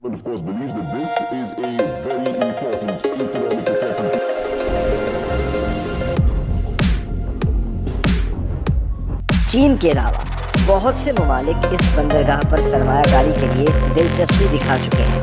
But of course believes that this is a very important economic assessment. چین کے علاوہ بہت سے ممالک اس بندرگاہ پر سرمایہ کاری کے لیے دلچسپی دکھا چکے ہیں۔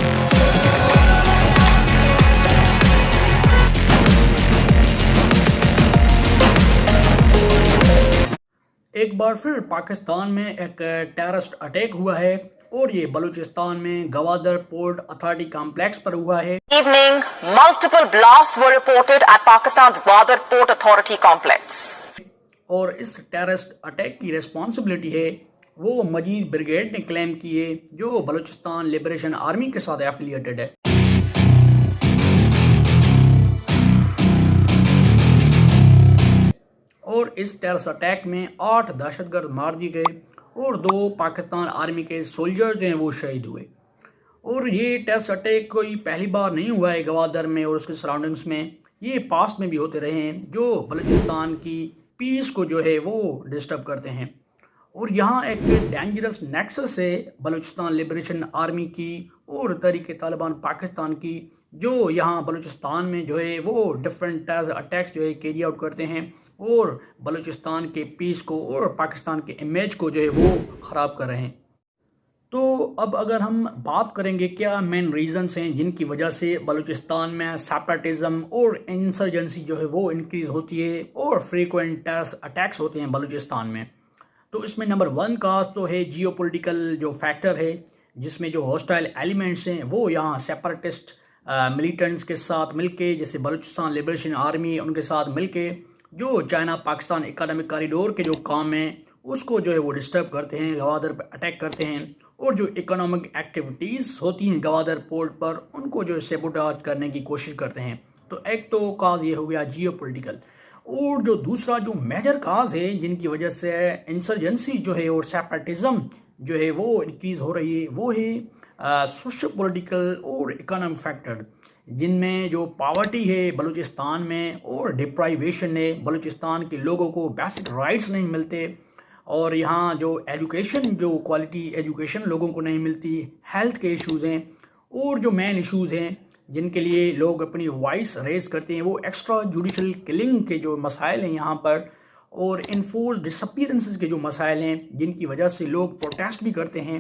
ایک بار پھر پاکستان میں ایک ٹیررسٹ اٹیک ہوا ہے اور یہ بلوچستان میں گوادر پورٹ اتھارٹی کمپلیکس پر ہوا ہے۔ Evening, multiple blasts were reported at Pakistan's Gwadar Port Authority complex. اور اس ٹیررسٹ اٹیک کی ریسپانسبلٹی ہے وہ مجید بریگیڈ نے کلیم کی ہے جو بلوچستان لبریشن آرمی کے ساتھ ایفیلیٹڈ ہے۔ اور اس ٹیررسٹ اٹیک میں 8 دہشت گرد مار دیے گئے اور 2 پاکستان آرمی کے سولجرز ہیں وہ شہید ہوئے۔ اور یہ ٹیررسٹ اٹیک کوئی پہلی بار نہیں ہوا ہے گوادر میں اور اس کے سراؤنڈنگس میں، یہ پاسٹ میں بھی ہوتے رہے ہیں جو بلوچستان کی پیس کو جو ہے وہ ڈسٹرب کرتے ہیں۔ اور یہاں ایک ڈینجرس نیکسس ہے بلوچستان لبریشن آرمی کی اور تحریک طالبان پاکستان کی، جو یہاں بلوچستان میں جو ہے وہ ڈفرینٹ ٹیرر اٹیکس جو ہے کیری آؤٹ کرتے ہیں اور بلوچستان کے پیس کو اور پاکستان کے امیج کو جو ہے وہ خراب کر رہے ہیں۔ تو اب اگر ہم بات کریں گے کیا مین ریزنز ہیں جن کی وجہ سے بلوچستان میں سیپریٹزم اور انسرجنسی جو ہے وہ انکریز ہوتی ہے اور فریکوینٹ ٹیرر اٹیکس ہوتے ہیں بلوچستان میں، تو اس میں نمبر 1 کاز تو ہے جیو پولیٹیکل جو فیکٹر ہے، جس میں جو ہاسٹائل ایلیمنٹس ہیں وہ یہاں سیپریٹسٹ ملیٹنٹس کے ساتھ مل کے، جیسے بلوچستان لبریشن آرمی ان کے ساتھ مل کے جو چائنا پاکستان اکانومک کاریڈور کے جو کام ہیں اس کو جو ہے وہ ڈسٹرب کرتے ہیں، گوادر پہ اٹیک کرتے ہیں، اور جو اکنامک ایکٹیویٹیز ہوتی ہیں گوادر پورٹ پر ان کو جو سیبوٹاج کرنے کی کوشش کرتے ہیں۔ تو ایک تو کاز یہ ہو گیا جیو پولیٹیکل، اور جو دوسرا جو میجر کاز ہے جن کی وجہ سے انسرجنسی جو ہے اور سیپریٹزم جو ہے وہ انکریز ہو رہی ہے وہ ہے سوشل پولیٹیکل اور اکنامک فیکٹر، جن میں جو پاورٹی ہے بلوچستان میں اور ڈپرائیویشن ہے، بلوچستان کے لوگوں کو بیسک رائٹس نہیں ملتے، اور یہاں جو ایجوکیشن جو کوالٹی ایجوکیشن لوگوں کو نہیں ملتی، ہیلتھ کے ایشوز ہیں، اور جو مین ایشوز ہیں جن کے لیے لوگ اپنی وائس ریز کرتے ہیں وہ ایکسٹرا جوڈیشل کلنگ کے جو مسائل ہیں یہاں پر، اور انفورس ڈسپیرنسز کے جو مسائل ہیں جن کی وجہ سے لوگ پروٹیسٹ بھی کرتے ہیں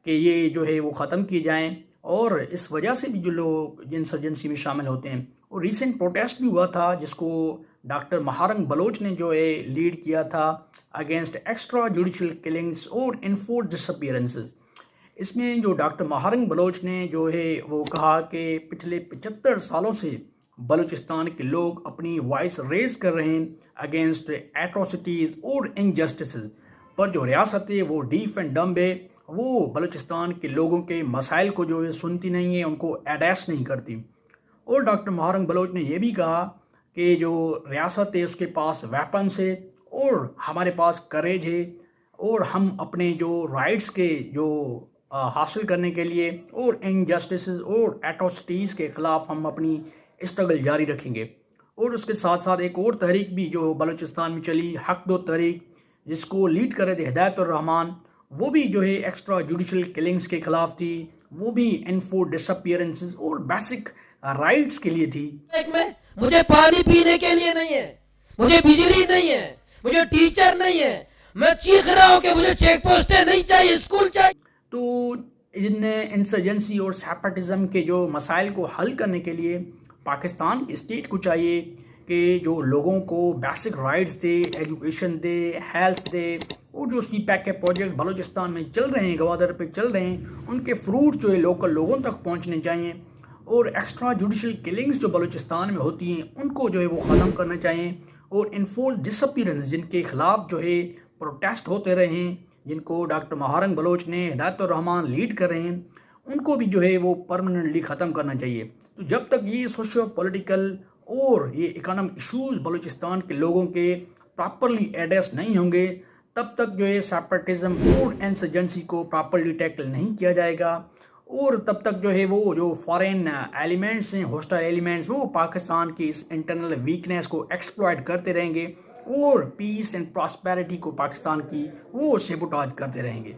کہ یہ جو ہے وہ ختم کیے جائیں، اور اس وجہ سے بھی جو لوگ انسرجنسی میں شامل ہوتے ہیں۔ اور ریسنٹ پروٹیسٹ بھی ہوا تھا جس کو ڈاکٹر مہارنگ بلوچ نے جو ہے لیڈ کیا تھا اگینسٹ ایکسٹرا جوڈیشل کلنگز اور انفورس ڈسپیرنسز۔ اس میں جو ڈاکٹر مہارنگ بلوچ نے جو ہے وہ کہا کہ پچھلے 75 سالوں سے بلوچستان کے لوگ اپنی وائس ریز کر رہے ہیں اگینسٹ ایٹروسٹیز اور انجسٹسز، پر جو ریاست ہے وہ ڈیف اینڈ ڈمب ہے، وہ بلوچستان کے لوگوں کے مسائل کو جو ہے سنتی نہیں ہے، ان کو ایڈریس نہیں کرتی۔ اور ڈاکٹر مہارنگ بلوچ نے یہ بھی کہا کہ جو ریاست ہے اس کے پاس ویپنس ہے اور ہمارے پاس کریج ہے، اور ہم اپنے جو رائٹس کے جو حاصل کرنے کے لیے اور انجسٹسز اور ایٹروسٹیز کے خلاف ہم اپنی اسٹرگل جاری رکھیں گے۔ اور اس کے ساتھ ساتھ ایک اور تحریک بھی جو بلوچستان میں چلی، حق دو تحریک، جس کو لیڈ کر رہے تھے ہدایت الرحمان، وہ بھی جو ہے ایکسٹرا جوڈیشل کلنگز کے خلاف تھی، وہ بھی انفورس ڈسپیرنسز اور بیسک رائٹس کے لیے تھی۔ مجھے پانی پینے کے لیے نہیں ہے، مجھے بجلی نہیں ہے، مجھے ٹیچر نہیں ہے، میں چیخ رہا ہوں کہ مجھے چیک پوسٹیں نہیں چاہیے، اسکول چاہیے۔ تو ان انسرجنسی اور سیپریٹزم کے جو مسائل کو حل کرنے کے لیے پاکستان کی اسٹیٹ کو چاہیے کہ جو لوگوں کو بیسک رائٹس دے، ایجوکیشن دے، ہیلتھ دے، اور جو سی پیک کے پروجیکٹ بلوچستان میں چل رہے ہیں، گوادر پہ چل رہے ہیں، ان کے فروٹ جو ہے لوکل لوگوں تک پہنچنے چاہیے، اور ایکسٹرا جوڈیشل کلنگز جو بلوچستان میں ہوتی ہیں ان کو جو ہے وہ ختم کرنا چاہیے، اور انفورس ڈسپیرنس جن کے خلاف جو ہے پروٹیسٹ ہوتے رہے ہیں، جن کو ڈاکٹر مہارنگ بلوچ نے ہدایت الرحمان لیڈ کر رہے ہیں، ان کو بھی جو ہے وہ پرماننٹلی ختم کرنا چاہیے۔ تو جب تک یہ سوشل پولیٹیکل اور یہ اکنامک ایشوز بلوچستان کے لوگوں کے پراپرلی ایڈریس نہیں ہوں گے، تب تک جو ہے سیپریٹزم اور انسرجنسی کو پراپرلی ٹیکل نہیں کیا جائے گا، اور تب تک جو ہے وہ جو فارن ایلیمنٹس ہیں، ہاسٹائل ایلیمنٹس، وہ پاکستان کی اس انٹرنل ویکنیس کو ایکسپلائٹ کرتے رہیں گے اور پیس اینڈ پراسپیرٹی کو پاکستان کی وہ سیبوٹاج کرتے رہیں گے۔